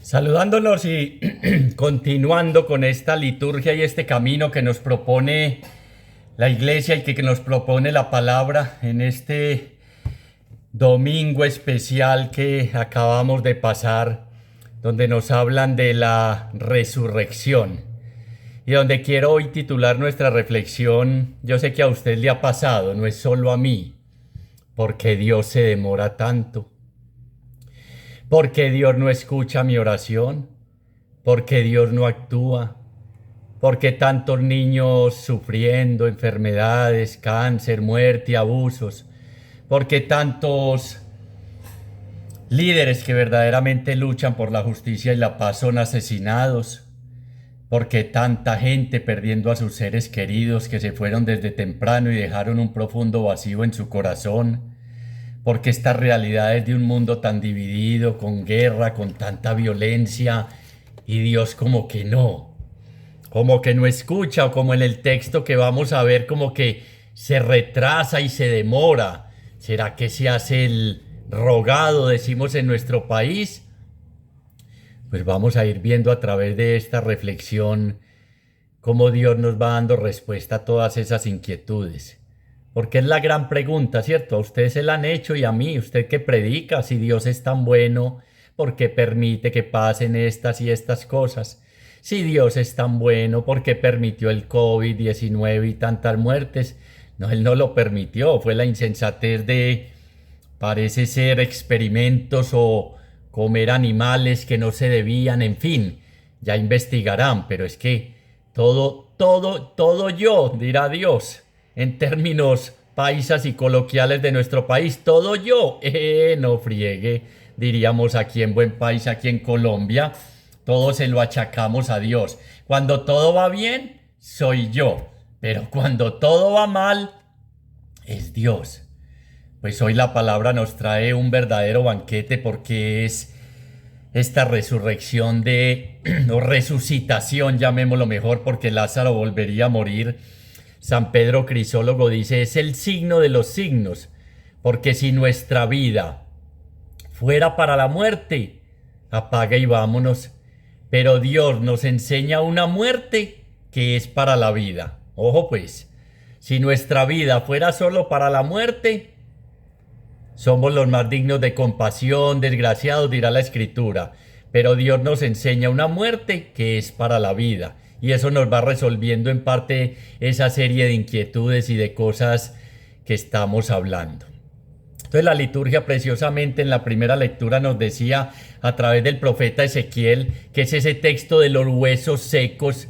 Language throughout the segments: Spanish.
Saludándonos y continuando con esta liturgia y este camino que nos propone la iglesia y que nos propone la palabra en este domingo especial que acabamos de pasar, donde nos hablan de la resurrección y donde quiero hoy titular nuestra reflexión. Yo sé que a usted le ha pasado, no es solo a mí. ¿Por qué Dios se demora tanto? ¿Por qué Dios no escucha mi oración? ¿Por qué Dios no actúa? ¿Por qué tantos niños sufriendo enfermedades, cáncer, muerte, abusos? ¿Por qué tantos líderes que verdaderamente luchan por la justicia y la paz son asesinados? ¿Por qué tanta gente perdiendo a sus seres queridos que se fueron desde temprano y dejaron un profundo vacío en su corazón? Porque estas realidades de un mundo tan dividido, con guerra, con tanta violencia, y Dios como que no escucha, o como en el texto que vamos a ver, como que se retrasa y se demora. ¿Será que se hace el rogado, decimos en nuestro país? Pues vamos a ir viendo a través de esta reflexión cómo Dios nos va dando respuesta a todas esas inquietudes. Porque es la gran pregunta, ¿cierto? A ustedes se la han hecho y a mí, usted que predica, si Dios es tan bueno, ¿por qué permite que pasen estas y estas cosas? Si Dios es tan bueno, ¿por qué permitió el COVID-19 y tantas muertes? No, Él no lo permitió, fue la insensatez de, parece ser, experimentos o comer animales que no se debían, en fin, ya investigarán, pero es que todo yo, dirá Dios en términos paisas y coloquiales de nuestro país, todo yo, no friegue, diríamos aquí en buen país, aquí en Colombia, todo se lo achacamos a Dios. Cuando todo va bien, soy yo, pero cuando todo va mal, es Dios. Pues hoy la palabra nos trae un verdadero banquete porque es esta resurrección o resucitación, llamémoslo mejor, porque Lázaro volvería a morir. San Pedro Crisólogo dice, es el signo de los signos, porque si nuestra vida fuera para la muerte, apaga y vámonos, pero Dios nos enseña una muerte que es para la vida. Ojo pues, si nuestra vida fuera solo para la muerte, somos los más dignos de compasión, desgraciados, dirá la Escritura. Pero Dios nos enseña una muerte que es para la vida. Y eso nos va resolviendo en parte esa serie de inquietudes y de cosas que estamos hablando. Entonces la liturgia preciosamente en la primera lectura nos decía a través del profeta Ezequiel, que es ese texto de los huesos secos: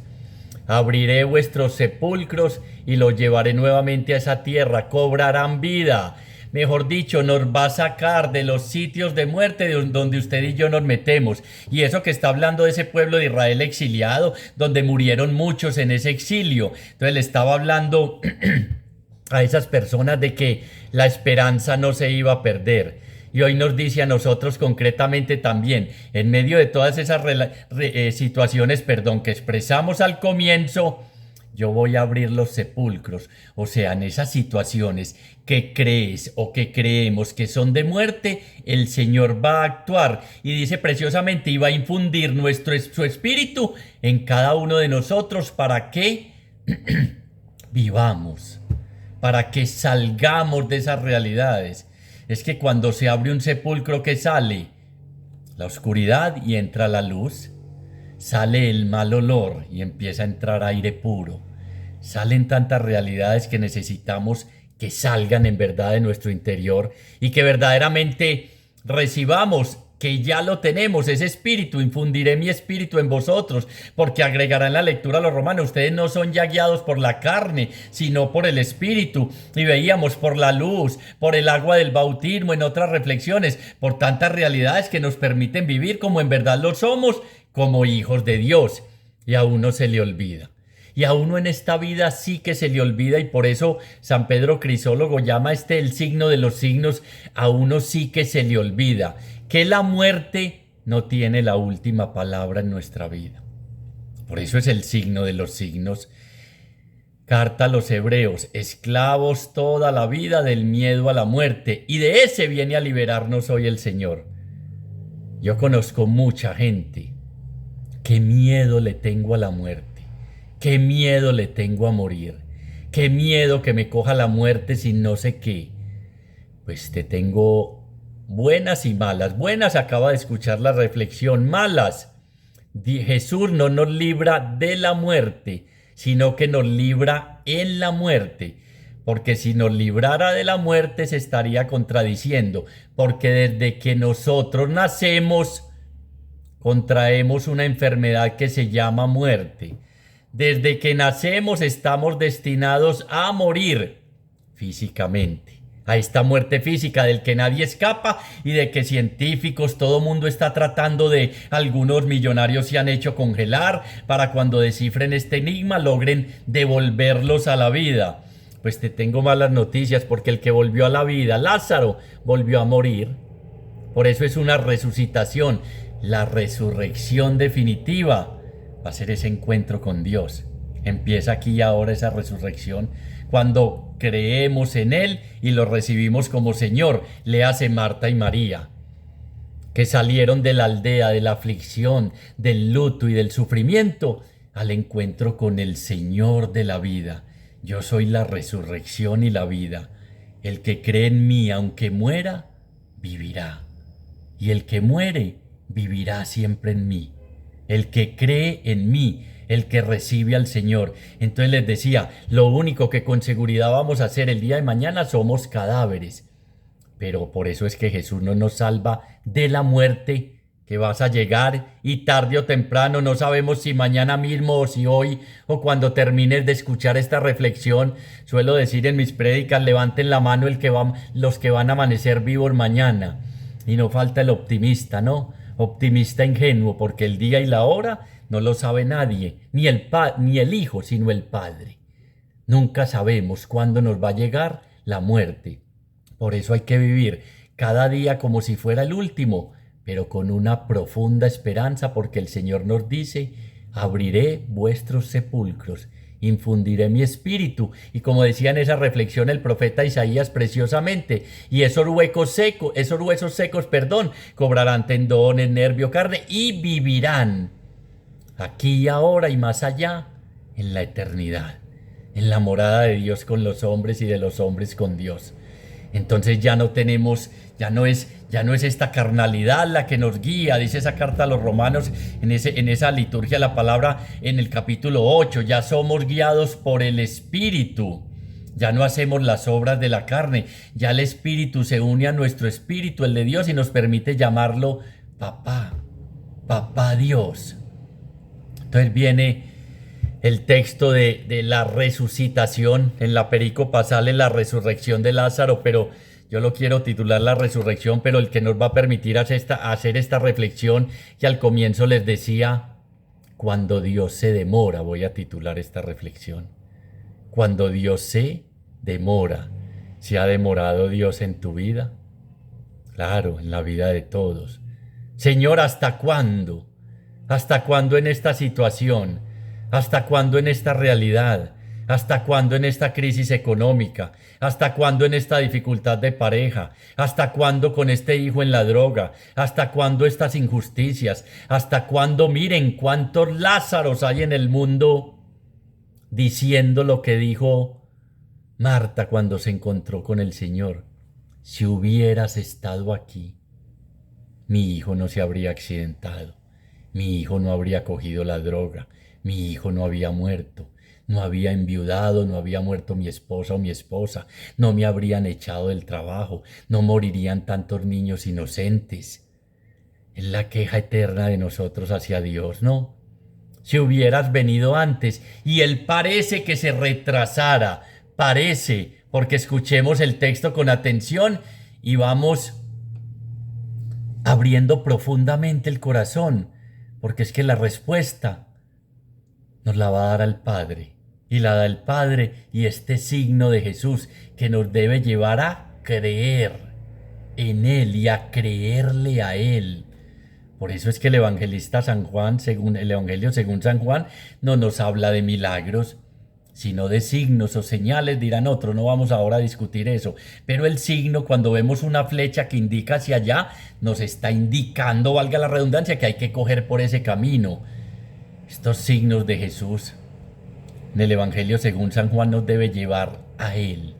abriré vuestros sepulcros y los llevaré nuevamente a esa tierra, cobrarán vida. Mejor dicho, nos va a sacar de los sitios de muerte donde usted y yo nos metemos. Y eso que está hablando de ese pueblo de Israel exiliado, donde murieron muchos en ese exilio. Entonces le estaba hablando a esas personas de que la esperanza no se iba a perder. Y hoy nos dice a nosotros concretamente también, en medio de todas esas situaciones, que expresamos al comienzo, yo voy a abrir los sepulcros. O sea, en esas situaciones que crees o que creemos que son de muerte, el Señor va a actuar. Y dice preciosamente, y va a infundir su espíritu en cada uno de nosotros para que vivamos, para que salgamos de esas realidades. Es que cuando se abre un sepulcro, ¿qué sale? La oscuridad y entra la luz. Sale el mal olor y empieza a entrar aire puro. Salen tantas realidades que necesitamos que salgan en verdad de nuestro interior y que verdaderamente recibamos que ya lo tenemos, ese espíritu. Infundiré mi espíritu en vosotros, porque agregará en la lectura a los romanos, ustedes no son ya guiados por la carne, sino por el espíritu. Y veíamos por la luz, por el agua del bautismo, en otras reflexiones, por tantas realidades que nos permiten vivir como en verdad lo somos, como hijos de Dios. Y a uno se le olvida. Y a uno en esta vida sí que se le olvida, y por eso San Pedro Crisólogo llama el signo de los signos. A uno sí que se le olvida que la muerte no tiene la última palabra en nuestra vida. Por eso es el signo de los signos. Carta a los Hebreos: esclavos toda la vida del miedo a la muerte, y de ese viene a liberarnos hoy el Señor. Yo conozco mucha gente. Qué miedo le tengo a la muerte. Qué miedo le tengo a morir. Qué miedo que me coja la muerte sin no sé qué. Pues te tengo buenas y malas. Buenas, acaba de escuchar la reflexión. Malas. Jesús no nos libra de la muerte, sino que nos libra en la muerte. Porque si nos librara de la muerte se estaría contradiciendo. Porque desde que nosotros nacemos, contraemos una enfermedad que se llama muerte. Desde que nacemos estamos destinados a morir físicamente, a esta muerte física del que nadie escapa y de que científicos, todo mundo está tratando de, algunos millonarios se han hecho congelar para cuando descifren este enigma logren devolverlos a la vida. Pues te tengo malas noticias porque el que volvió a la vida, Lázaro, volvió a morir. Por eso es una resucitación. La resurrección definitiva va a ser ese encuentro con Dios. Empieza aquí y ahora esa resurrección cuando creemos en Él y lo recibimos como Señor. Le hace Marta y María, que salieron de la aldea, de la aflicción, del luto y del sufrimiento al encuentro con el Señor de la vida. Yo soy la resurrección y la vida. El que cree en mí, aunque muera, vivirá. Y el que muere, vivirá siempre en mí. El que cree en mí, el que recibe al Señor. Entonces les decía, lo único que con seguridad vamos a hacer el día de mañana somos cadáveres. Pero por eso es que Jesús no nos salva de la muerte, que vas a llegar y tarde o temprano, no sabemos si mañana mismo o si hoy o cuando termines de escuchar esta reflexión. Suelo decir en mis prédicas, levanten la mano los que van a amanecer vivos mañana. Y no falta el optimista, ¿no? Optimista ingenuo, porque el día y la hora no lo sabe nadie, ni el Hijo, sino el Padre. Nunca sabemos cuándo nos va a llegar la muerte. Por eso hay que vivir cada día como si fuera el último, pero con una profunda esperanza, porque el Señor nos dice, abriré vuestros sepulcros, infundiré mi espíritu. Y como decía en esa reflexión el profeta Isaías preciosamente, y esos huesos secos, cobrarán tendones, nervio, carne, y vivirán aquí y ahora y más allá, en la eternidad, en la morada de Dios con los hombres y de los hombres con Dios. Entonces ya no es esta carnalidad la que nos guía, dice esa carta a los romanos en esa liturgia, la palabra en el capítulo 8, ya somos guiados por el Espíritu, ya no hacemos las obras de la carne, ya el Espíritu se une a nuestro espíritu, el de Dios, y nos permite llamarlo papá, papá Dios. Entonces viene el texto de la resucitación. En la perícopa sale la resurrección de Lázaro, pero yo lo quiero titular la resurrección, pero el que nos va a permitir hacer esta reflexión que al comienzo les decía, cuando Dios se demora, voy a titular esta reflexión. Cuando Dios se demora. ¿Se ha demorado Dios en tu vida? Claro, en la vida de todos. Señor, ¿hasta cuándo? ¿Hasta cuándo en esta situación? ¿Hasta cuándo en esta realidad? ¿Hasta cuándo en esta crisis económica? ¿Hasta cuándo en esta dificultad de pareja? ¿Hasta cuándo con este hijo en la droga? ¿Hasta cuándo estas injusticias? ¿Hasta cuándo? Miren cuántos Lázaros hay en el mundo diciendo lo que dijo Marta cuando se encontró con el Señor. Si hubieras estado aquí, mi hijo no se habría accidentado, mi hijo no habría cogido la droga, mi hijo no había muerto, no había enviudado, no había muerto mi esposa o mi esposa, no me habrían echado del trabajo, no morirían tantos niños inocentes. Es la queja eterna de nosotros hacia Dios, ¿no? Si hubieras venido antes, y Él parece que se retrasara, parece, porque escuchemos el texto con atención y vamos abriendo profundamente el corazón, porque es que la respuesta nos la va a dar al Padre, y la da el Padre y este signo de Jesús que nos debe llevar a creer en Él y a creerle a Él. Por eso es que el evangelista San Juan, según el Evangelio según San Juan, no nos habla de milagros, sino de signos o señales, dirán otros. No vamos ahora a discutir eso. Pero el signo, cuando vemos una flecha que indica hacia allá, nos está indicando, valga la redundancia, que hay que coger por ese camino. Estos signos de Jesús en el Evangelio según San Juan nos debe llevar a Él,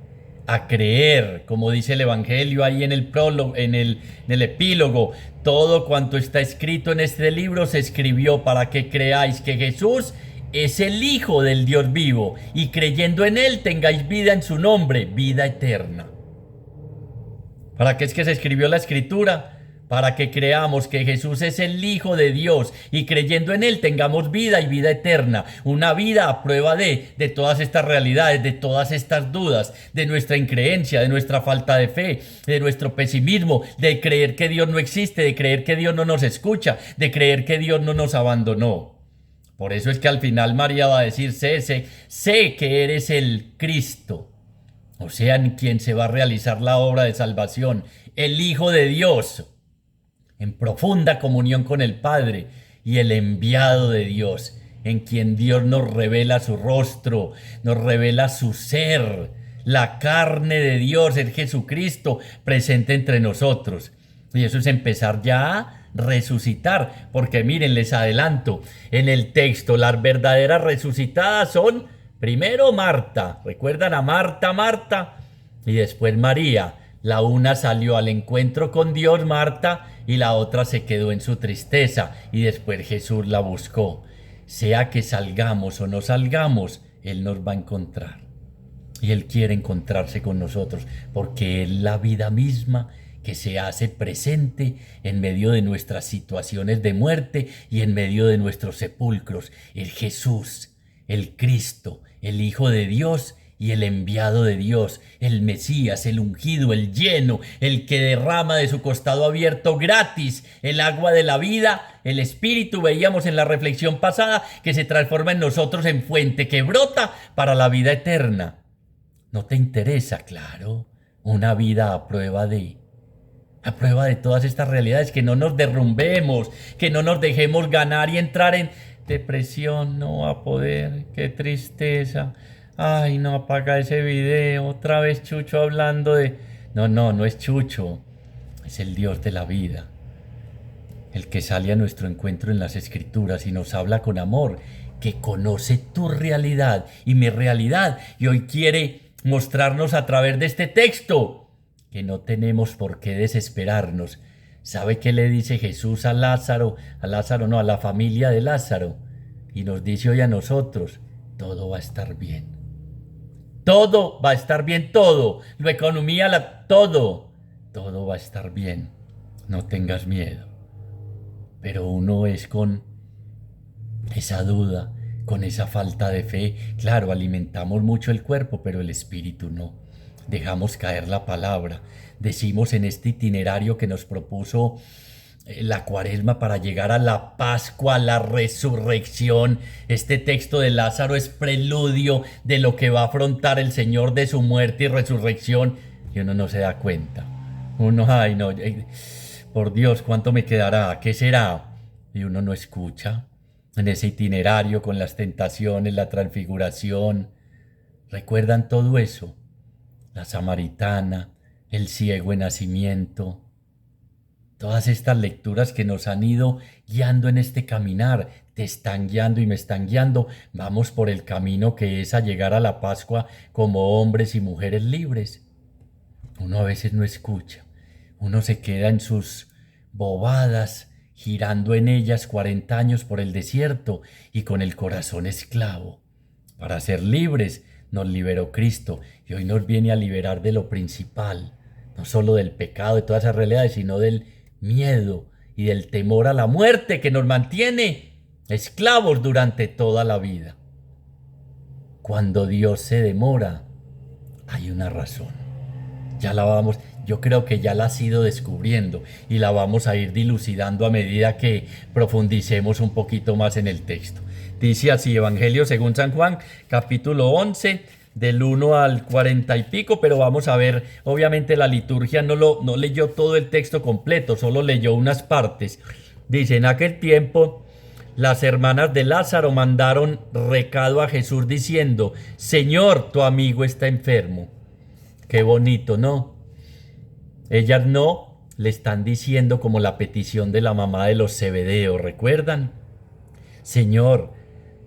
a creer, como dice el Evangelio ahí en el prólogo, en el epílogo. Todo cuanto está escrito en este libro se escribió para que creáis que Jesús es el Hijo del Dios vivo, y creyendo en Él tengáis vida en su nombre, vida eterna. ¿Para qué es que se escribió la Escritura? Para que creamos que Jesús es el Hijo de Dios y creyendo en Él tengamos vida y vida eterna. Una vida a prueba de todas estas realidades, de todas estas dudas, de nuestra increencia, de nuestra falta de fe, de nuestro pesimismo, de creer que Dios no existe, de creer que Dios no nos escucha, de creer que Dios no nos abandonó. Por eso es que al final María va a decir, sé que eres el Cristo, o sea, en quien se va a realizar la obra de salvación, el Hijo de Dios, en profunda comunión con el Padre, y el enviado de Dios, en quien Dios nos revela su rostro, nos revela su ser, la carne de Dios, el Jesucristo presente entre nosotros. Y eso es empezar ya a resucitar, porque miren, les adelanto, en el texto las verdaderas resucitadas son primero Marta, ¿recuerdan a Marta? Y después María. La una salió al encuentro con Dios, Marta, y la otra se quedó en su tristeza, y después Jesús la buscó. Sea que salgamos o no salgamos, Él nos va a encontrar. Y Él quiere encontrarse con nosotros, porque es la vida misma que se hace presente en medio de nuestras situaciones de muerte y en medio de nuestros sepulcros. El Jesús, el Cristo, el Hijo de Dios y el enviado de Dios, el Mesías, el ungido, el lleno, el que derrama de su costado abierto gratis el agua de la vida, el Espíritu, veíamos en la reflexión pasada, que se transforma en nosotros en fuente que brota para la vida eterna. ¿No te interesa, claro, una vida a prueba de todas estas realidades? Que no nos derrumbemos, que no nos dejemos ganar y entrar en depresión. No va a poder, qué tristeza. Ay, no, apaga ese video. Otra vez Chucho hablando de... No es Chucho. Es el Dios de la vida. El que sale a nuestro encuentro en las Escrituras y nos habla con amor, que conoce tu realidad y mi realidad. Y hoy quiere mostrarnos a través de este texto que no tenemos por qué desesperarnos. ¿Sabe qué le dice Jesús a Lázaro? A la familia de Lázaro. Y nos dice hoy a nosotros, todo va a estar bien. Todo va a estar bien, todo. La economía, todo va a estar bien. No tengas miedo. Pero uno es con esa duda, con esa falta de fe. Claro, alimentamos mucho el cuerpo, pero el espíritu no. Dejamos caer la palabra. Decimos en este itinerario que nos propuso la Cuaresma para llegar a la Pascua, a la resurrección. Este texto de Lázaro es preludio de lo que va a afrontar el Señor, de su muerte y resurrección, y uno no se da cuenta. Por Dios, ¿cuánto me quedará? ¿Qué será? Y uno no escucha. En ese itinerario con las tentaciones, la transfiguración, ¿recuerdan todo eso? La samaritana, el ciego en nacimiento. Todas estas lecturas que nos han ido guiando en este caminar, te están guiando y me están guiando. Vamos por el camino que es a llegar a la Pascua como hombres y mujeres libres. Uno a veces no escucha, uno se queda en sus bobadas, girando en ellas 40 años por el desierto y con el corazón esclavo. Para ser libres nos liberó Cristo y hoy nos viene a liberar de lo principal, no solo del pecado, de todas esas realidades, sino del miedo y del temor a la muerte que nos mantiene esclavos durante toda la vida. Cuando Dios se demora, hay una razón. Yo creo que ya la has ido descubriendo y la vamos a ir dilucidando a medida que profundicemos un poquito más en el texto. Dice así, Evangelio según San Juan, capítulo 11, del 1 al 40 y pico, pero vamos a ver, obviamente la liturgia no leyó todo el texto completo, solo leyó unas partes. Dice, en aquel tiempo las hermanas de Lázaro mandaron recado a Jesús diciendo: Señor, tu amigo está enfermo. Qué bonito, ¿no? Ellas no le están diciendo como la petición de la mamá de los Zebedeos, ¿recuerdan? Señor,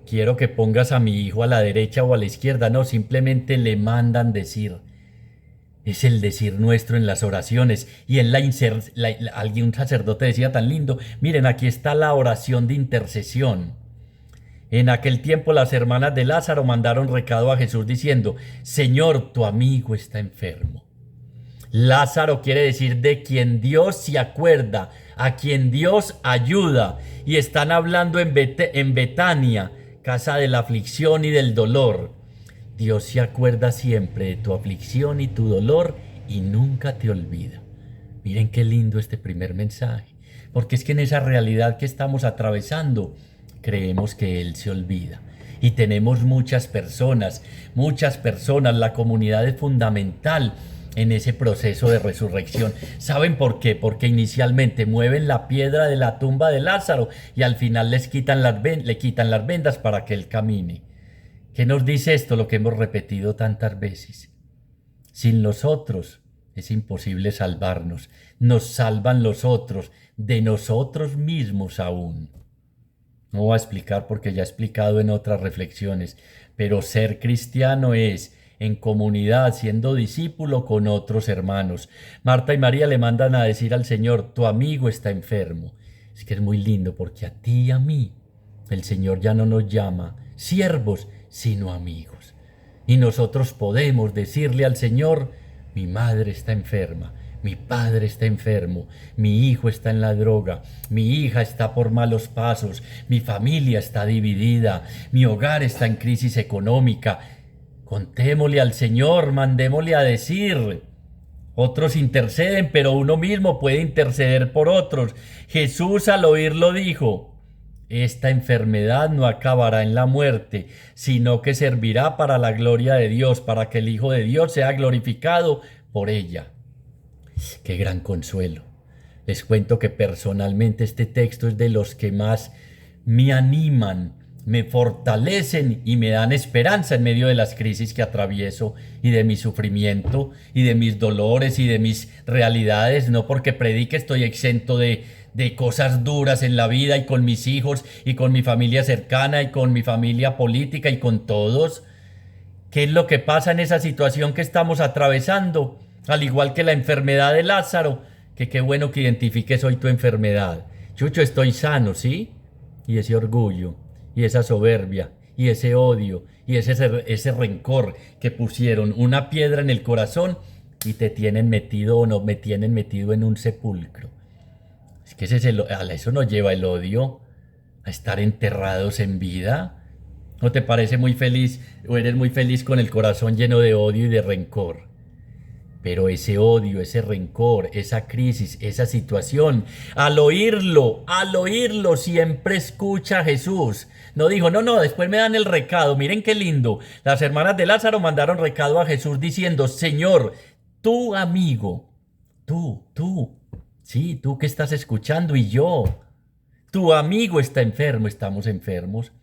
quiero que pongas a mi hijo a la derecha o a la izquierda. No, simplemente le mandan decir. Es el decir nuestro en las oraciones. Y en alguien, un sacerdote decía tan lindo: miren, aquí está la oración de intercesión. En aquel tiempo las hermanas de Lázaro mandaron recado a Jesús diciendo: Señor, tu amigo está enfermo. Lázaro quiere decir de quien Dios se acuerda, a quien Dios ayuda. Y están hablando en Betania, casa de la aflicción y del dolor. Dios se acuerda siempre de tu aflicción y tu dolor y nunca te olvida. Miren qué lindo este primer mensaje, porque es que en esa realidad que estamos atravesando, creemos que Él se olvida. Y tenemos muchas personas, la comunidad es fundamental en ese proceso de resurrección. ¿Saben por qué? Porque inicialmente mueven la piedra de la tumba de Lázaro y al final le quitan las vendas para que él camine. ¿Qué nos dice esto? Lo que hemos repetido tantas veces. Sin nosotros es imposible salvarnos. Nos salvan los otros, de nosotros mismos aún. No voy a explicar porque ya he explicado en otras reflexiones, pero ser cristiano es en comunidad, siendo discípulo con otros hermanos. Marta y María le mandan a decir al Señor: tu amigo está enfermo. Es que es muy lindo porque a ti y a mí el Señor ya no nos llama siervos, sino amigos. Y nosotros podemos decirle al Señor: mi madre está enferma, mi padre está enfermo, mi hijo está en la droga, mi hija está por malos pasos, mi familia está dividida, mi hogar está en crisis económica. Contémosle al Señor, mandémosle a decir. Otros interceden, pero uno mismo puede interceder por otros. Jesús al oírlo dijo: esta enfermedad no acabará en la muerte, sino que servirá para la gloria de Dios, para que el Hijo de Dios sea glorificado por ella. Qué gran consuelo. Les cuento que personalmente este texto es de los que más me animan, me fortalecen y me dan esperanza en medio de las crisis que atravieso y de mi sufrimiento y de mis dolores y de mis realidades. No porque predique estoy exento de cosas duras en la vida y con mis hijos y con mi familia cercana y con mi familia política y con todos. ¿Qué es lo que pasa en esa situación que estamos atravesando? Al igual que la enfermedad de Lázaro, que qué bueno que identifiques hoy tu enfermedad. Chucho, estoy sano, ¿sí? Y ese orgullo, y esa soberbia, y ese odio, y ese rencor que pusieron una piedra en el corazón y te tienen metido o no me tienen metido en un sepulcro. Es que a eso nos lleva el odio, a estar enterrados en vida. ¿No te parece muy feliz o eres muy feliz con el corazón lleno de odio y de rencor? Pero ese odio, ese rencor, esa crisis, esa situación, al oírlo, siempre escucha a Jesús. No dijo: no, después me dan el recado. Miren qué lindo. Las hermanas de Lázaro mandaron recado a Jesús diciendo: Señor, tu amigo, sí, tú que estás escuchando y yo, tu amigo está enfermo, estamos enfermos.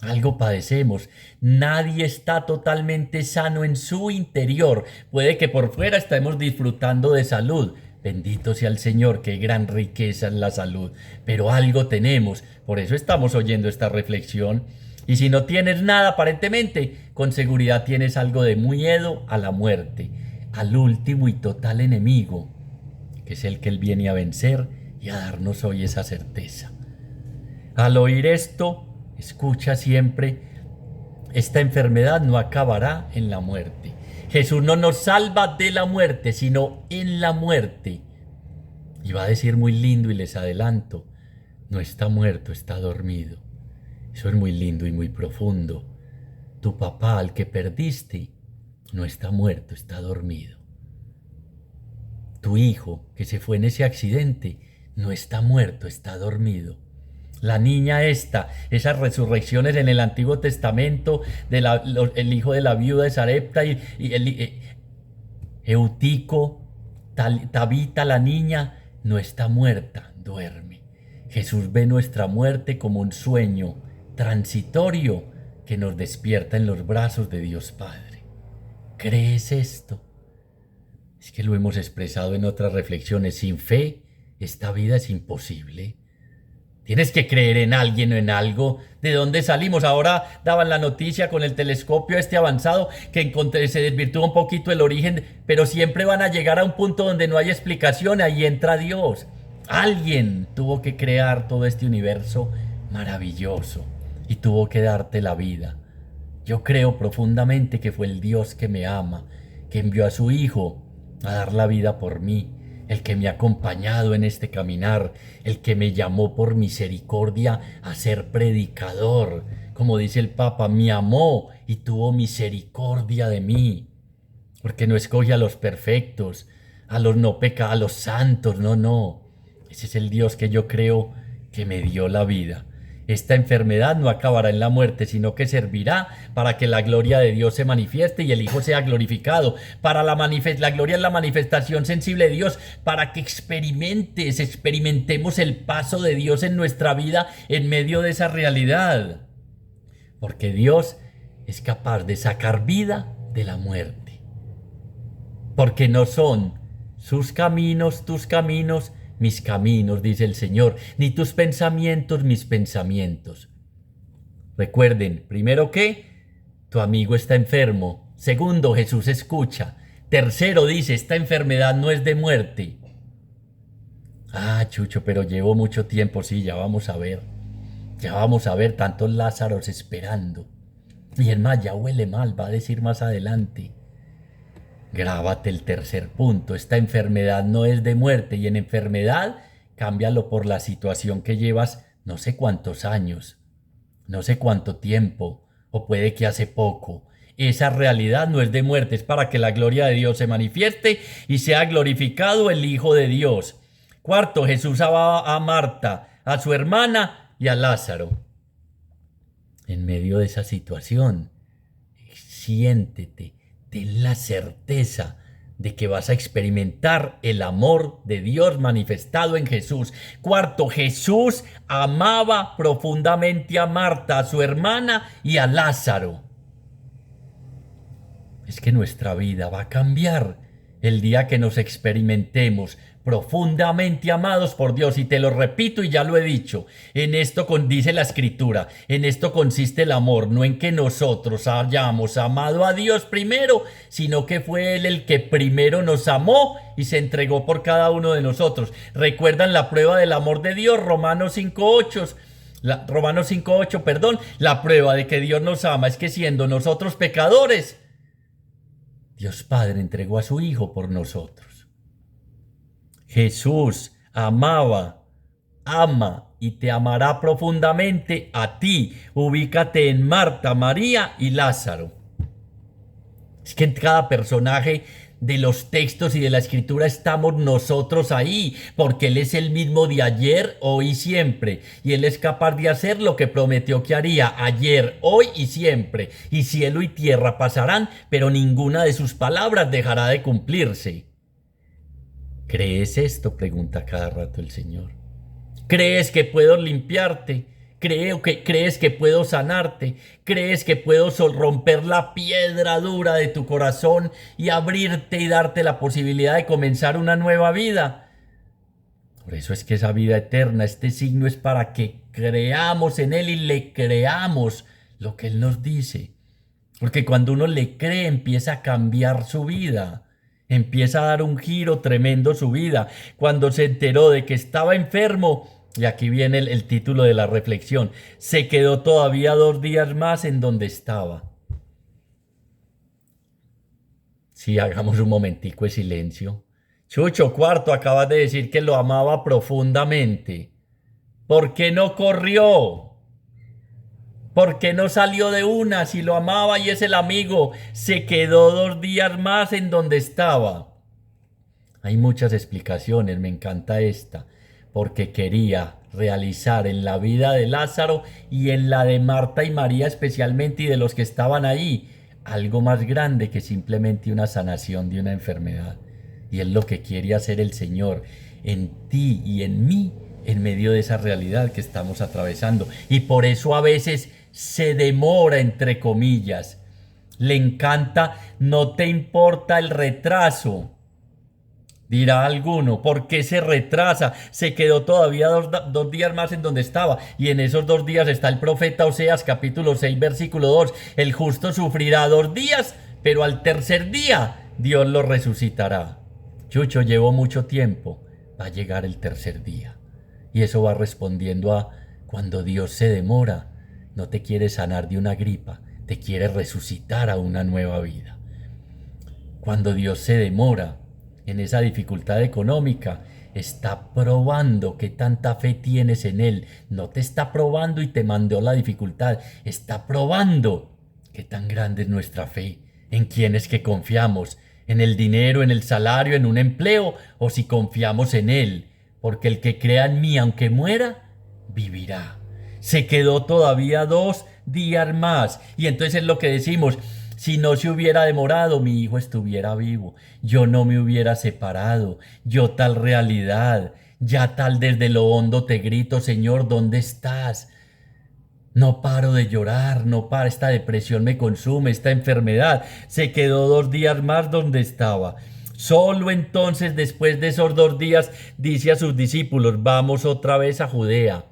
Algo padecemos. Nadie está totalmente sano en su interior. Puede que por fuera estemos disfrutando de salud. Bendito sea el Señor, qué gran riqueza es la salud. Pero algo tenemos. Por eso estamos oyendo esta reflexión. Y si no tienes nada aparentemente, con seguridad tienes algo de miedo a la muerte, al último y total enemigo, que es el que Él viene a vencer y a darnos hoy esa certeza. Al oír esto, escucha siempre: esta enfermedad no acabará en la muerte. Jesús no nos salva de la muerte, sino en la muerte. Y va a decir muy lindo, y les adelanto: no está muerto, está dormido. Eso es muy lindo y muy profundo. Tu papá, al que perdiste, no está muerto, está dormido. Tu hijo, que se fue en ese accidente, no está muerto, está dormido. La niña esas resurrecciones en el Antiguo Testamento, el hijo de la viuda de Sarepta y Eutico, Tabita, la niña, no está muerta, duerme. Jesús ve nuestra muerte como un sueño transitorio que nos despierta en los brazos de Dios Padre. ¿Crees esto? Es que lo hemos expresado en otras reflexiones. Sin fe, esta vida es imposible. Tienes que creer en alguien o en algo. ¿De dónde salimos? Ahora daban la noticia con el telescopio avanzado que se desvirtúa un poquito el origen, pero siempre van a llegar a un punto donde no hay explicación. Ahí entra Dios. Alguien tuvo que crear todo este universo maravilloso y tuvo que darte la vida. Yo creo profundamente que fue el Dios que me ama, que envió a su Hijo a dar la vida por mí, el que me ha acompañado en este caminar, el que me llamó por misericordia a ser predicador. Como dice el Papa, me amó y tuvo misericordia de mí, porque no escoge a los perfectos, a los no pecados, a los santos, no. Ese es el Dios que yo creo que me dio la vida. Esta enfermedad no acabará en la muerte, sino que servirá para que la gloria de Dios se manifieste y el Hijo sea glorificado. Para la gloria es la manifestación sensible de Dios, para que experimentemos el paso de Dios en nuestra vida en medio de esa realidad. Porque Dios es capaz de sacar vida de la muerte. Porque no son sus caminos, tus caminos, mis caminos, dice el Señor, ni tus pensamientos, mis pensamientos. Recuerden, primero que tu amigo está enfermo. Segundo, Jesús escucha. Tercero, dice, esta enfermedad no es de muerte. Chucho, pero llevo mucho tiempo, sí, ya vamos a ver. Ya vamos a ver tantos Lázaros esperando. Y es más, ya huele mal, va a decir más adelante. Grábate el tercer punto. Esta enfermedad no es de muerte y en enfermedad cámbialo por la situación que llevas no sé cuántos años, no sé cuánto tiempo o puede que hace poco. Esa realidad no es de muerte, es para que la gloria de Dios se manifieste y sea glorificado el Hijo de Dios. Cuarto, Jesús amaba a Marta, a su hermana y a Lázaro. En medio de esa situación, siéntete. Ten la certeza de que vas a experimentar el amor de Dios manifestado en Jesús. Cuarto, Jesús amaba profundamente a Marta, a su hermana y a Lázaro. Es que nuestra vida va a cambiar el día que nos experimentemos profundamente amados por Dios. Y te lo repito y ya lo he dicho, en esto dice la Escritura, en esto consiste el amor, no en que nosotros hayamos amado a Dios primero, sino que fue Él el que primero nos amó y se entregó por cada uno de nosotros. ¿Recuerdan la prueba del amor de Dios? Romanos 5:8. Romanos 5:8, perdón. La prueba de que Dios nos ama es que siendo nosotros pecadores, Dios Padre entregó a su Hijo por nosotros. Jesús amaba, ama y te amará profundamente a ti. Ubícate en Marta, María y Lázaro. Es que en cada personaje de los textos y de la Escritura estamos nosotros ahí, porque Él es el mismo de ayer, hoy y siempre, y Él es capaz de hacer lo que prometió que haría ayer, hoy y siempre, y cielo y tierra pasarán, pero ninguna de sus palabras dejará de cumplirse. ¿Crees esto?, pregunta cada rato el Señor. ¿Crees que puedo limpiarte? ¿Crees que puedo sanarte? ¿Crees que puedo romper la piedra dura de tu corazón y abrirte y darte la posibilidad de comenzar una nueva vida? Por eso es que esa vida eterna, este signo es para que creamos en Él y le creamos lo que Él nos dice. Porque cuando uno le cree empieza a cambiar su vida. Empieza a dar un giro tremendo su vida. Cuando se enteró de que estaba enfermo, y aquí viene el título de la reflexión, se quedó todavía 2 días más en donde estaba. Sí, hagamos un momentico de silencio. Chucho, cuarto, acabas de decir que lo amaba profundamente. ¿Por qué no corrió? ¿Por qué no salió de una si lo amaba y es el amigo? Se quedó 2 días más en donde estaba. Hay muchas explicaciones, me encanta esta. Porque quería realizar en la vida de Lázaro y en la de Marta y María especialmente y de los que estaban ahí, algo más grande que simplemente una sanación de una enfermedad. Y es lo que quiere hacer el Señor en ti y en mí en medio de esa realidad que estamos atravesando. Y por eso a veces se demora, entre comillas. Le encanta, no te importa el retraso. Dirá alguno, ¿por qué se retrasa? Se quedó todavía dos días más en donde estaba. Y en esos 2 días está el profeta Oseas, capítulo 6, versículo 2. El justo sufrirá 2 días, pero al tercer día Dios lo resucitará. Chucho, llevo mucho tiempo. Va a llegar el tercer día. Y eso va respondiendo a cuando Dios se demora. No te quiere sanar de una gripa, te quiere resucitar a una nueva vida. Cuando Dios se demora en esa dificultad económica, está probando qué tanta fe tienes en Él. No te está probando y te mandó la dificultad. Está probando qué tan grande es nuestra fe, en quién es que confiamos, en el dinero, en el salario, en un empleo, o si confiamos en Él. Porque el que crea en mí, aunque muera, vivirá. Se quedó todavía 2 días más. Y entonces es lo que decimos. Si no se hubiera demorado, mi hijo estuviera vivo. Yo no me hubiera separado. Yo tal realidad. Ya tal desde lo hondo te grito, Señor, ¿dónde estás? No paro de llorar, no para, esta depresión me consume, esta enfermedad. Se quedó 2 días más donde estaba. Solo entonces, después de esos 2 días, dice a sus discípulos, vamos otra vez a Judea,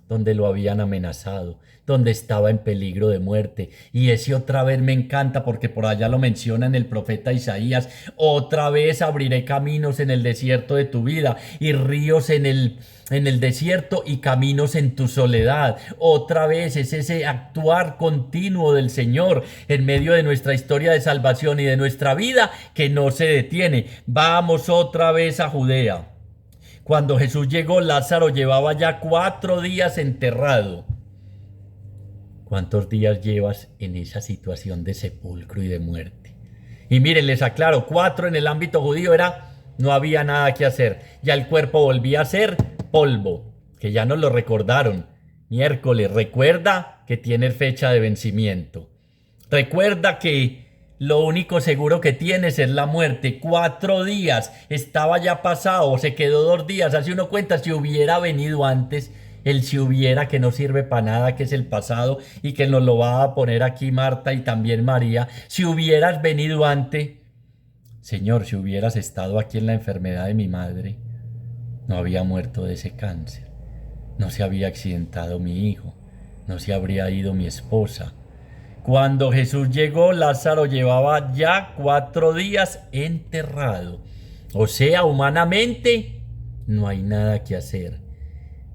donde lo habían amenazado, donde estaba en peligro de muerte. Y ese otra vez me encanta porque por allá lo menciona en el profeta Isaías. Otra vez abriré caminos en el desierto de tu vida y ríos en el desierto y caminos en tu soledad. Otra vez es ese actuar continuo del Señor en medio de nuestra historia de salvación y de nuestra vida que no se detiene. Vamos otra vez a Judea. Cuando Jesús llegó, Lázaro llevaba ya 4 días enterrado. ¿Cuántos días llevas en esa situación de sepulcro y de muerte? Y miren, les aclaro, 4 en el ámbito judío no había nada que hacer. Ya el cuerpo volvía a ser polvo, que ya nos lo recordaron. Miércoles, recuerda que tiene fecha de vencimiento. Recuerda que lo único seguro que tienes es la muerte. 4 días, estaba ya pasado, se quedó 2 días. Hace uno cuenta, si hubiera venido antes, el si hubiera que no sirve para nada, que es el pasado y que nos lo va a poner aquí Marta y también María. Si hubieras venido antes, Señor, si hubieras estado aquí en la enfermedad de mi madre, no había muerto de ese cáncer, no se había accidentado mi hijo, no se habría ido mi esposa. Cuando Jesús llegó, Lázaro llevaba ya 4 días enterrado. O sea, humanamente, no hay nada que hacer.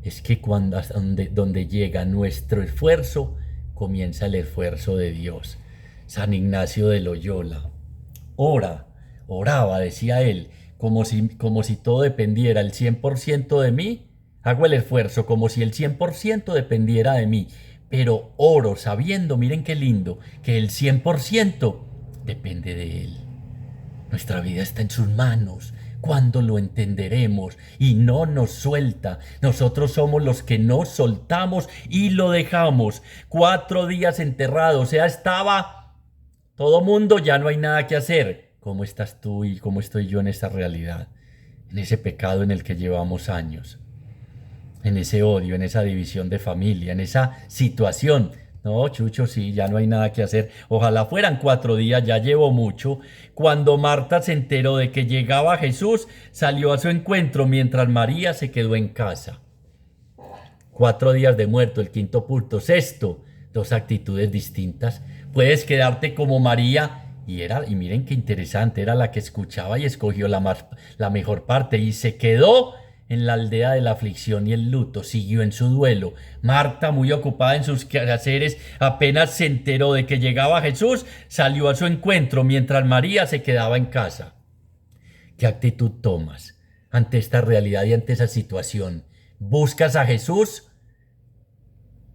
Es que hasta donde llega nuestro esfuerzo, comienza el esfuerzo de Dios. San Ignacio de Loyola oraba, decía él, como si todo dependiera el 100% de mí. Hago el esfuerzo como si el 100% dependiera de mí, pero oro sabiendo, miren qué lindo, que el 100% depende de Él. Nuestra vida está en sus manos. ¿Cuándo lo entenderemos? Y no nos suelta. Nosotros somos los que no soltamos y lo dejamos. 4 días enterrado, o sea, estaba todo mundo, ya no hay nada que hacer. ¿Cómo estás tú y cómo estoy yo en esa realidad? En ese pecado en el que llevamos años. En ese odio, en esa división de familia, en esa situación. No, Chucho, sí, ya no hay nada que hacer. Ojalá fueran 4 días, ya llevo mucho. Cuando Marta se enteró de que llegaba Jesús, salió a su encuentro mientras María se quedó en casa. 4 días de muerto, el quinto punto. Sexto, 2 actitudes distintas. Puedes quedarte como María, y miren qué interesante, era la que escuchaba y escogió la mejor parte, y se quedó en la aldea de la aflicción y el luto, siguió en su duelo. Marta, muy ocupada en sus quehaceres, apenas se enteró de que llegaba Jesús, salió a su encuentro mientras María se quedaba en casa. ¿Qué actitud tomas ante esta realidad y ante esa situación? ¿Buscas a Jesús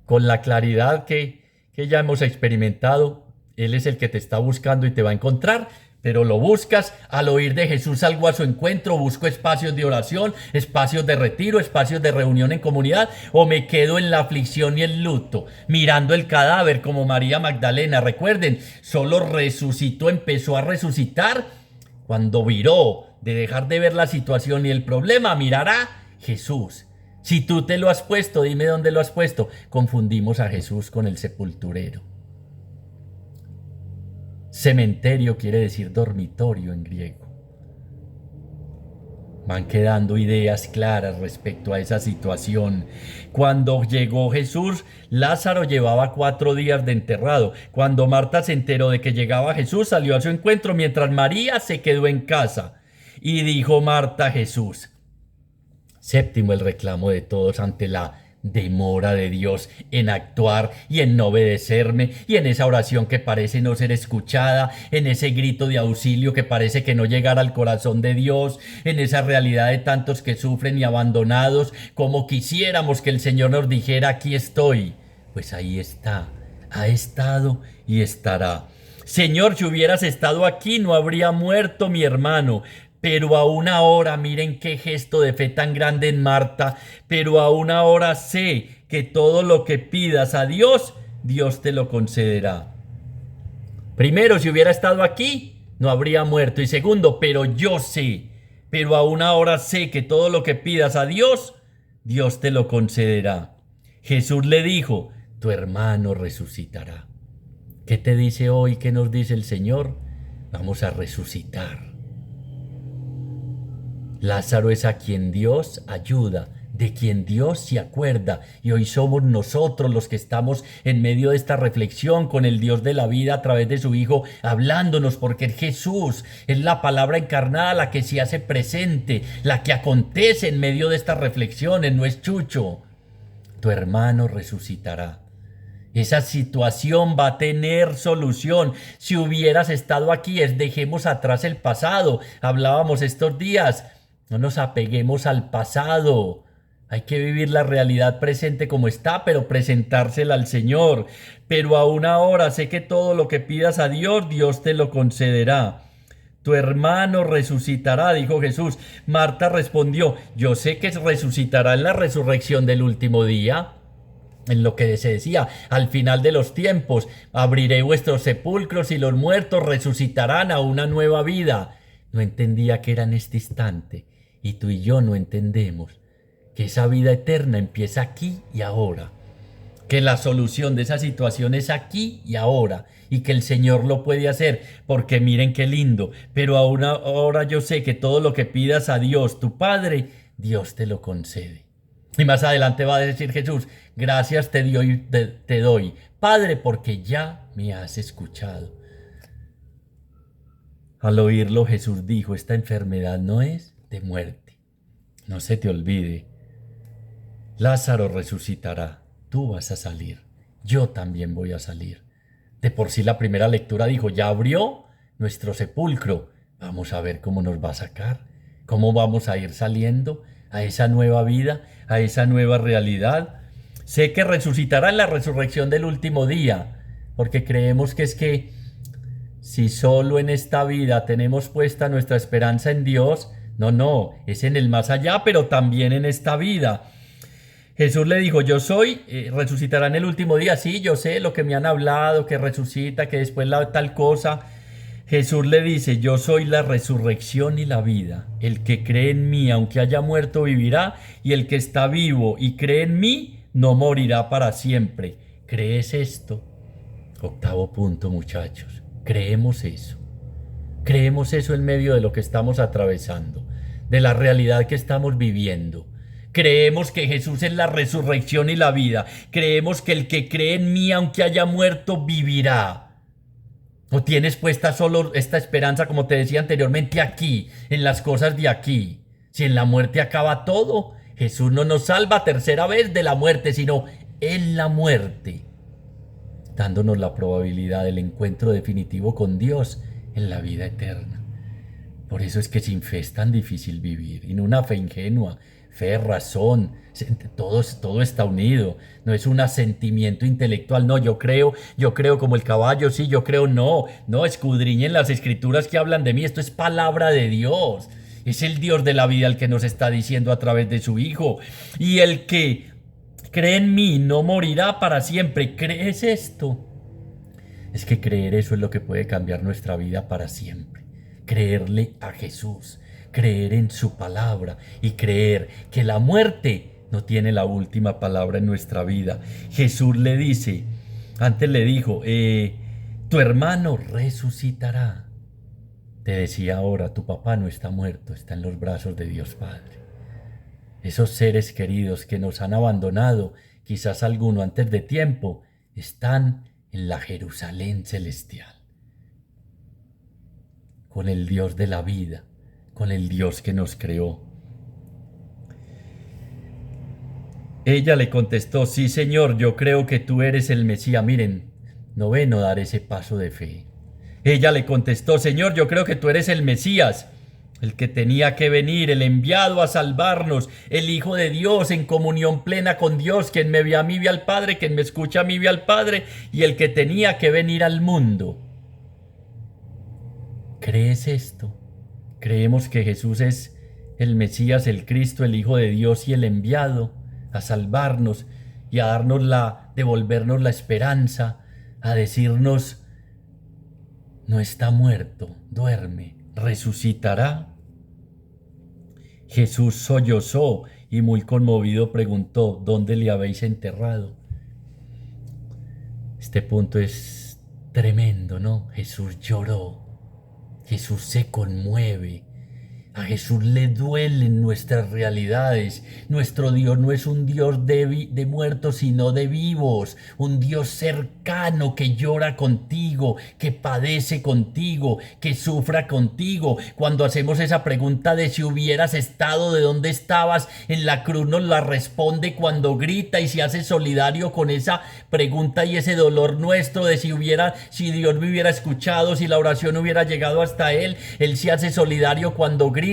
con la claridad que ya hemos experimentado? Él es el que te está buscando y te va a encontrar, pero lo buscas. Al oír de Jesús salgo a su encuentro, busco espacios de oración, espacios de retiro, espacios de reunión en comunidad, o me quedo en la aflicción y el luto, mirando el cadáver como María Magdalena. Recuerden, solo resucitó, empezó a resucitar cuando viró de dejar de ver la situación y el problema, mirar a Jesús. Si tú te lo has puesto, dime dónde lo has puesto. Confundimos a Jesús con el sepulturero. Cementerio quiere decir dormitorio en griego. Van quedando ideas claras respecto a esa situación. Cuando llegó Jesús, Lázaro llevaba 4 días de enterrado. Cuando Marta se enteró de que llegaba Jesús, salió a su encuentro, mientras María se quedó en casa. Y dijo Marta a Jesús. Séptimo, el reclamo de todos ante la demora de Dios en actuar y en no obedecerme, y en esa oración que parece no ser escuchada, en ese grito de auxilio que parece que no llegará al corazón de Dios, en esa realidad de tantos que sufren y abandonados, como quisiéramos que el Señor nos dijera: aquí estoy. Pues ahí está, ha estado y estará. Señor, si hubieras estado aquí, no habría muerto mi hermano. Pero aún ahora, miren qué gesto de fe tan grande en Marta, pero aún ahora sé que todo lo que pidas a Dios, Dios te lo concederá. Primero, si hubiera estado aquí, no habría muerto. Y segundo, pero yo sé, pero aún ahora sé que todo lo que pidas a Dios, Dios te lo concederá. Jesús le dijo: tu hermano resucitará. ¿Qué te dice hoy? ¿Qué nos dice el Señor? Vamos a resucitar. Lázaro es a quien Dios ayuda, de quien Dios se acuerda, y hoy somos nosotros los que estamos en medio de esta reflexión con el Dios de la vida a través de su Hijo, hablándonos, porque Jesús es la palabra encarnada, la que se hace presente, la que acontece en medio de estas reflexiones, no es Chucho. Tu hermano resucitará. Esa situación va a tener solución. Si hubieras estado aquí, dejemos atrás el pasado. Hablábamos estos días. No nos apeguemos al pasado. Hay que vivir la realidad presente como está, pero presentársela al Señor. Pero aún ahora sé que todo lo que pidas a Dios, Dios te lo concederá. Tu hermano resucitará, dijo Jesús. Marta respondió: yo sé que resucitará en la resurrección del último día. En lo que se decía, al final de los tiempos, abriré vuestros sepulcros y los muertos resucitarán a una nueva vida. No entendía que era en este instante, y tú y yo no entendemos que esa vida eterna empieza aquí y ahora, que la solución de esa situación es aquí y ahora, y que el Señor lo puede hacer, porque miren qué lindo. Pero ahora yo sé que todo lo que pidas a Dios, tu Padre, Dios te lo concede. Y más adelante va a decir Jesús: gracias te doy, Padre, porque ya me has escuchado. Al oírlo, Jesús dijo: esta enfermedad no es de muerte. No se te olvide, Lázaro resucitará, tú vas a salir, yo también voy a salir. De por sí la primera lectura dijo: ya abrió nuestro sepulcro, vamos a ver cómo nos va a sacar, cómo vamos a ir saliendo a esa nueva vida, a esa nueva realidad. Sé que resucitará en la resurrección del último día, porque creemos que es que si solo en esta vida tenemos puesta nuestra esperanza en Dios, no, es en el más allá, pero también en esta vida. Jesús le dijo: yo soy, resucitará en el último día. Sí, yo sé lo que me han hablado, que resucita, que después la tal cosa. Jesús le dice: yo soy la resurrección y la vida. El que cree en mí, aunque haya muerto, vivirá, y el que está vivo y cree en mí, no morirá para siempre. ¿Crees esto? Octavo punto, muchachos. Creemos eso. Creemos eso en medio de lo que estamos atravesando, de la realidad que estamos viviendo. Creemos que Jesús es la resurrección y la vida. Creemos que el que cree en mí, aunque haya muerto, vivirá. ¿O tienes puesta solo esta esperanza, como te decía anteriormente, aquí, en las cosas de aquí? Si en la muerte acaba todo, Jesús no nos salva tercera vez de la muerte, sino en la muerte, dándonos la probabilidad del encuentro definitivo con Dios en la vida eterna. Por eso es que sin fe es tan difícil vivir, y no una fe ingenua. Fe, razón, todo está unido. No es un asentimiento intelectual. No, yo creo como el caballo, sí, yo creo, no, escudriñen las escrituras que hablan de mí. Esto es palabra de Dios. Es el Dios de la vida el que nos está diciendo a través de su Hijo. Y el que cree en mí no morirá para siempre. ¿Crees esto? Es que creer eso es lo que puede cambiar nuestra vida para siempre. Creerle a Jesús, creer en su palabra y creer que la muerte no tiene la última palabra en nuestra vida. Jesús le dice, antes le dijo, tu hermano resucitará. Te decía ahora, tu papá no está muerto, está en los brazos de Dios Padre. Esos seres queridos que nos han abandonado, quizás alguno antes de tiempo, están en la Jerusalén celestial, con el Dios de la vida, con el Dios que nos creó. Ella le contestó, sí, Señor, yo creo que tú eres el Mesías. Miren, noveno, dar ese paso de fe. Ella le contestó, Señor, yo creo que tú eres el Mesías, el que tenía que venir, el enviado a salvarnos, el Hijo de Dios en comunión plena con Dios, quien me ve a mí ve al Padre, quien me escucha a mí ve al Padre, y el que tenía que venir al mundo. ¿Crees esto? Creemos que Jesús es el Mesías, el Cristo, el Hijo de Dios y el enviado a salvarnos y a devolvernos la esperanza, a decirnos, no está muerto, duerme, resucitará. Jesús sollozó y muy conmovido preguntó, ¿dónde le habéis enterrado? Este punto es tremendo, ¿no? Jesús lloró, Jesús se conmueve. A Jesús le duelen nuestras realidades. Nuestro Dios no es un Dios de muertos, sino de vivos. Un Dios cercano que llora contigo, que padece contigo, que sufra contigo. Cuando hacemos esa pregunta de si hubieras estado, de dónde estabas en la cruz, nos la responde cuando grita y se hace solidario con esa pregunta y ese dolor nuestro de si Dios me hubiera escuchado, si la oración hubiera llegado hasta Él. Él se hace solidario cuando grita,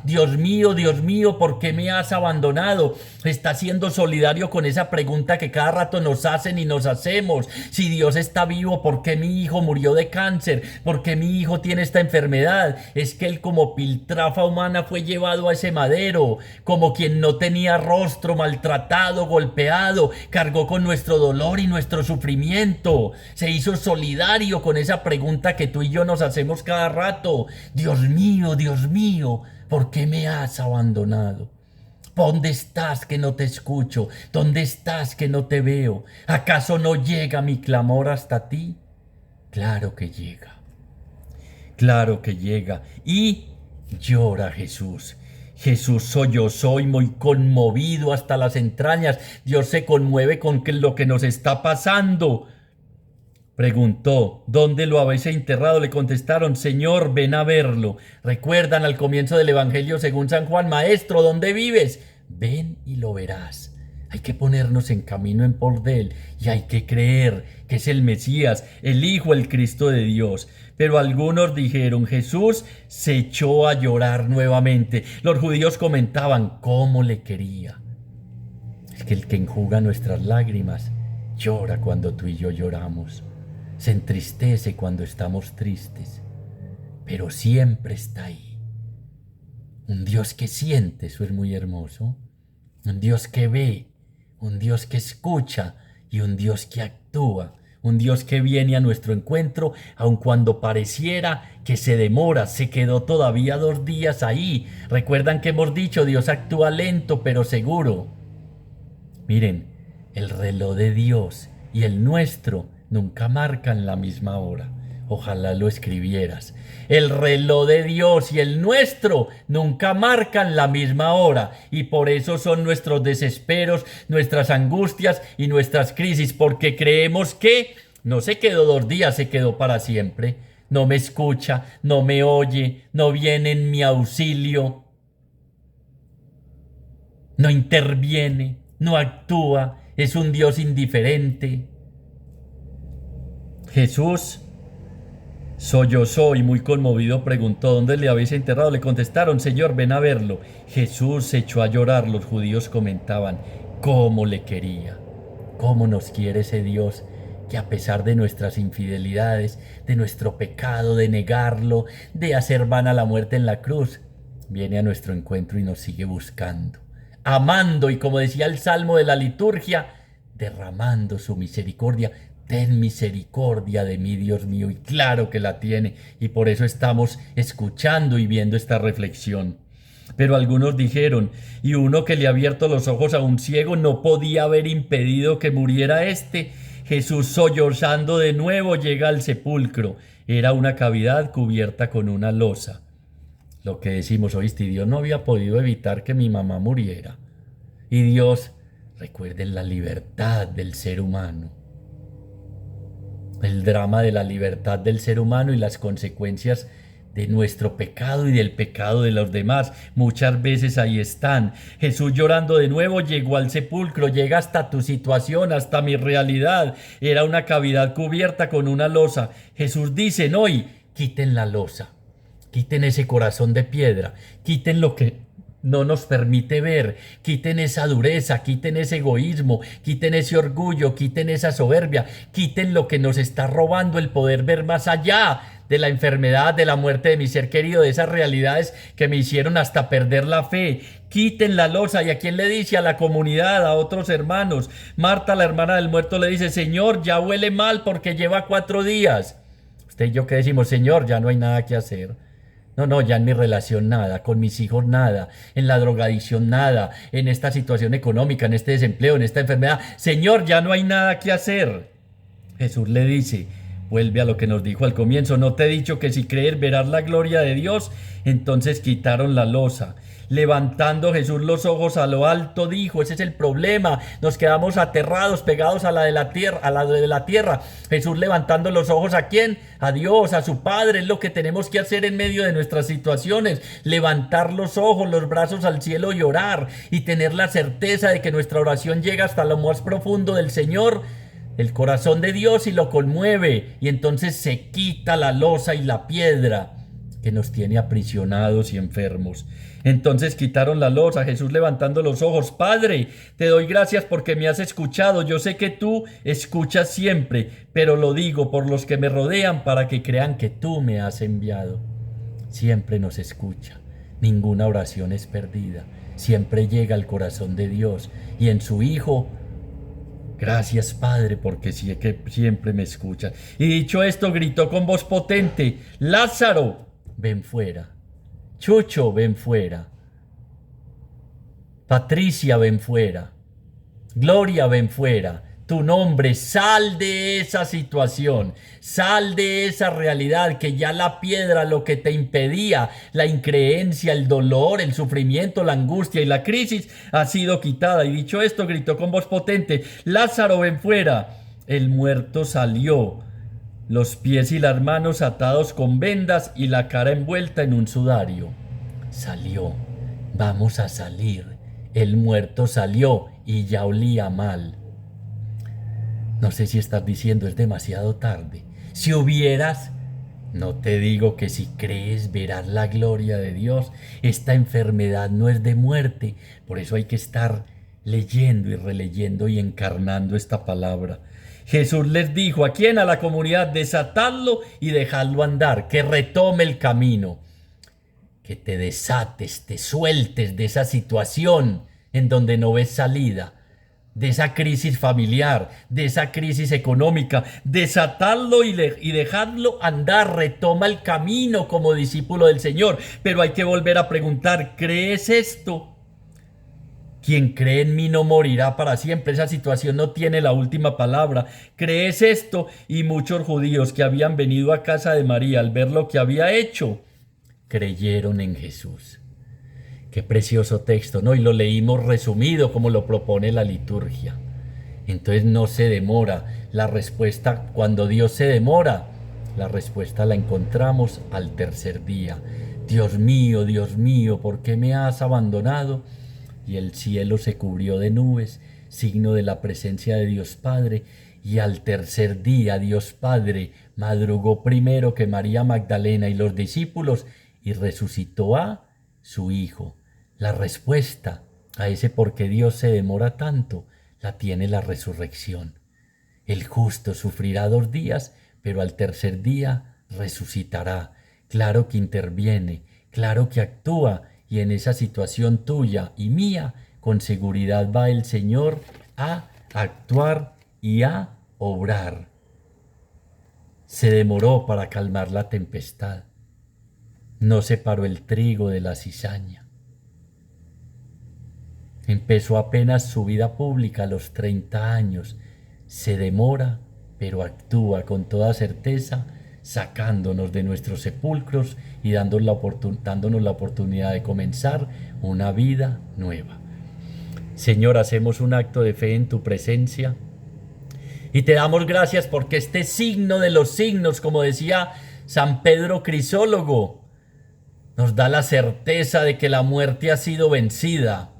Dios mío, ¿por qué me has abandonado? Está siendo solidario con esa pregunta que cada rato nos hacen y nos hacemos. Si Dios está vivo, ¿por qué mi hijo murió de cáncer? ¿Por qué mi hijo tiene esta enfermedad? Es que él como piltrafa humana fue llevado a ese madero, como quien no tenía rostro, maltratado, golpeado, cargó con nuestro dolor y nuestro sufrimiento. Se hizo solidario con esa pregunta que tú y yo nos hacemos cada rato. Dios mío, ¿por qué me has abandonado? ¿Dónde estás que no te escucho? ¿Dónde estás que no te veo? ¿Acaso no llega mi clamor hasta ti? Claro que llega. Claro que llega. Y llora Jesús. Jesús sollozó y muy conmovido hasta las entrañas. Dios se conmueve con lo que nos está pasando. Preguntó, ¿dónde lo habéis enterrado? Le contestaron, Señor, ven a verlo. ¿Recuerdan al comienzo del Evangelio según San Juan? Maestro, ¿dónde vives? Ven y lo verás. Hay que ponernos en camino en pos de Él y hay que creer que es el Mesías, el Hijo, el Cristo de Dios. Pero algunos dijeron, Jesús se echó a llorar nuevamente. Los judíos comentaban cómo le quería. Es que el que enjuga nuestras lágrimas llora cuando tú y yo lloramos. Se entristece cuando estamos tristes, pero siempre está ahí. Un Dios que siente, eso es muy hermoso. Un Dios que ve, un Dios que escucha y un Dios que actúa. Un Dios que viene a nuestro encuentro, aun cuando pareciera que se demora, se quedó todavía 2 días ahí. Recuerdan que hemos dicho, Dios actúa lento pero seguro. Miren, el reloj de Dios y el nuestro nunca marcan la misma hora. Ojalá lo escribieras. El reloj de Dios y el nuestro nunca marcan la misma hora. Y por eso son nuestros desesperos, nuestras angustias y nuestras crisis. Porque creemos que no se quedó 2 días, se quedó para siempre. No me escucha, no me oye, no viene en mi auxilio. No interviene, no actúa, es un Dios indiferente. Jesús sollozó y muy conmovido preguntó, ¿dónde le habéis enterrado? Le contestaron, Señor, ven a verlo. Jesús se echó a llorar. Los judíos comentaban, ¿cómo le quería? ¿Cómo nos quiere ese Dios que a pesar de nuestras infidelidades, de nuestro pecado, de negarlo, de hacer vana la muerte en la cruz, viene a nuestro encuentro y nos sigue buscando, amando y, como decía el Salmo de la liturgia, derramando su misericordia? Ten misericordia de mí, Dios mío, y claro que la tiene, y por eso estamos escuchando y viendo esta reflexión. Pero algunos dijeron, y uno que le ha abierto los ojos a un ciego no podía haber impedido que muriera éste. Jesús, sollozando de nuevo, llega al sepulcro. Era una cavidad cubierta con una losa. Lo que decimos, oíste, y Dios no había podido evitar que mi mamá muriera. Y Dios, recuerden la libertad del ser humano. El drama de la libertad del ser humano y las consecuencias de nuestro pecado y del pecado de los demás. Muchas veces ahí están. Jesús, llorando de nuevo, llegó al sepulcro, llega hasta tu situación, hasta mi realidad. Era una cavidad cubierta con una losa. Jesús dice, no, y quiten la losa, quiten ese corazón de piedra, quiten lo que no nos permite ver, quiten esa dureza, quiten ese egoísmo, quiten ese orgullo, quiten esa soberbia, quiten lo que nos está robando el poder ver más allá de la enfermedad, de la muerte de mi ser querido, de esas realidades que me hicieron hasta perder la fe. Quiten la losa. ¿Y a quién le dice? A la comunidad, a otros hermanos. Marta, la hermana del muerto, le dice, Señor, ya huele mal porque lleva 4 días. Usted y yo que decimos, Señor, ya no hay nada que hacer. No, ya en mi relación nada, con mis hijos nada, en la drogadicción nada, en esta situación económica, en este desempleo, en esta enfermedad. Señor, ya no hay nada que hacer. Jesús le dice, vuelve a lo que nos dijo al comienzo, no te he dicho que si crees verás la gloria de Dios. Entonces quitaron la losa. Levantando Jesús los ojos a lo alto, dijo, ese es el problema, nos quedamos aterrados, pegados a la de la tierra, a la de la tierra. Jesús levantando los ojos, ¿a quién? A Dios, a su Padre. Es lo que tenemos que hacer en medio de nuestras situaciones, levantar los ojos, los brazos al cielo y orar, y tener la certeza de que nuestra oración llega hasta lo más profundo del Señor, el corazón de Dios, y lo conmueve, y entonces se quita la losa y la piedra que nos tiene aprisionados y enfermos. Entonces quitaron la losa. Jesús, levantando los ojos, Padre, te doy gracias porque me has escuchado. Yo sé que tú escuchas siempre, pero lo digo por los que me rodean para que crean que tú me has enviado. Siempre nos escucha. Ninguna oración es perdida. Siempre llega al corazón de Dios y en su Hijo. Gracias, Padre, porque sí que siempre me escuchas. Y dicho esto, gritó con voz potente, Lázaro, ven fuera. Chucho, ven fuera. Patricia, ven fuera. Gloria, ven fuera. Tu nombre, sal de esa situación, sal de esa realidad que ya la piedra, lo que te impedía, la increencia, el dolor, el sufrimiento, la angustia y la crisis ha sido quitada. Y dicho esto, gritó con voz potente, Lázaro, ven fuera. El muerto salió, los pies y las manos atados con vendas y la cara envuelta en un sudario. Salió, vamos a salir. El muerto salió y ya olía mal. No sé si estás diciendo es demasiado tarde. Si hubieras, no te digo que si crees verás la gloria de Dios. Esta enfermedad no es de muerte, por eso hay que estar leyendo y releyendo y encarnando esta palabra. Jesús les dijo, ¿a quién? A la comunidad, desatadlo y dejadlo andar, que retome el camino, que te desates, te sueltes de esa situación en donde no ves salida, de esa crisis familiar, de esa crisis económica. Desatadlo y dejadlo andar, retoma el camino como discípulo del Señor. Pero hay que volver a preguntar, ¿crees esto? Quien cree en mí no morirá para siempre. Esa situación no tiene la última palabra. ¿Crees esto? Y muchos judíos que habían venido a casa de María al ver lo que había hecho, creyeron en Jesús. Qué precioso texto, ¿no? Y lo leímos resumido como lo propone la liturgia. Entonces no se demora. La respuesta, cuando Dios se demora, la respuesta la encontramos al tercer día. Dios mío, ¿por qué me has abandonado? Y el cielo se cubrió de nubes, signo de la presencia de Dios Padre. Y al tercer día Dios Padre madrugó primero que María Magdalena y los discípulos y resucitó a su Hijo. La respuesta a ese por qué Dios se demora tanto la tiene la resurrección. El justo sufrirá 2 días, pero al tercer día resucitará. Claro que interviene, claro que actúa, y en esa situación tuya y mía, con seguridad va el Señor a actuar y a obrar. Se demoró para calmar la tempestad. No separó el trigo de la cizaña. Empezó apenas su vida pública a los 30 años. Se demora, pero actúa con toda certeza, sacándonos de nuestros sepulcros y dándonos la oportunidad de comenzar una vida nueva. Señor, hacemos un acto de fe en tu presencia y te damos gracias porque este signo de los signos, como decía San Pedro Crisólogo, nos da la certeza de que la muerte ha sido vencida,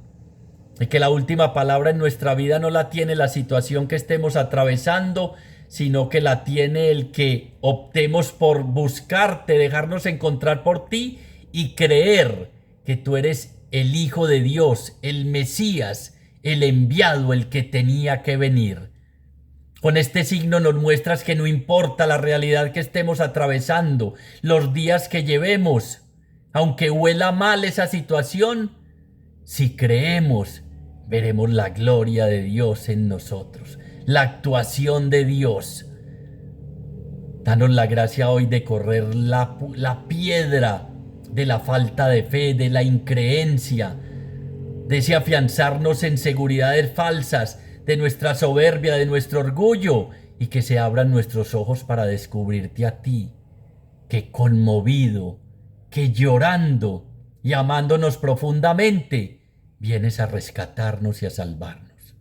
de que la última palabra en nuestra vida no la tiene la situación que estemos atravesando, sino que la tiene el que optemos por buscarte, dejarnos encontrar por ti y creer que tú eres el Hijo de Dios, el Mesías, el enviado, el que tenía que venir. Con este signo nos muestras que no importa la realidad que estemos atravesando, los días que llevemos, aunque huela mal esa situación, si creemos, veremos la gloria de Dios en nosotros, la actuación de Dios. Danos la gracia hoy de correr la piedra de la falta de fe, de la increencia, de ese afianzarnos en seguridades falsas, de nuestra soberbia, de nuestro orgullo, y que se abran nuestros ojos para descubrirte a ti, que conmovido, que llorando y amándonos profundamente, vienes a rescatarnos y a salvarnos.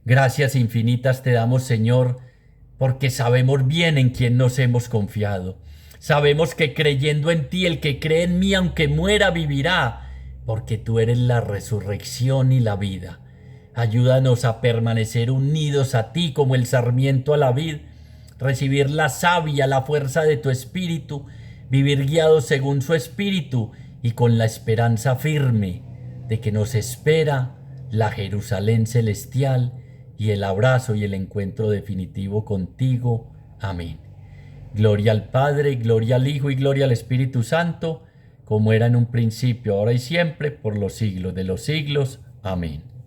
Gracias infinitas te damos, Señor, porque sabemos bien en quién nos hemos confiado. Sabemos que creyendo en ti, el que cree en mí, aunque muera, vivirá, porque tú eres la resurrección y la vida. Ayúdanos a permanecer unidos a ti como el sarmiento a la vid, recibir la savia, la fuerza de tu espíritu, vivir guiados según su espíritu y con la esperanza firme de que nos espera la Jerusalén celestial y el abrazo y el encuentro definitivo contigo. Amén. Gloria al Padre, gloria al Hijo y gloria al Espíritu Santo, como era en un principio, ahora y siempre, por los siglos de los siglos. Amén.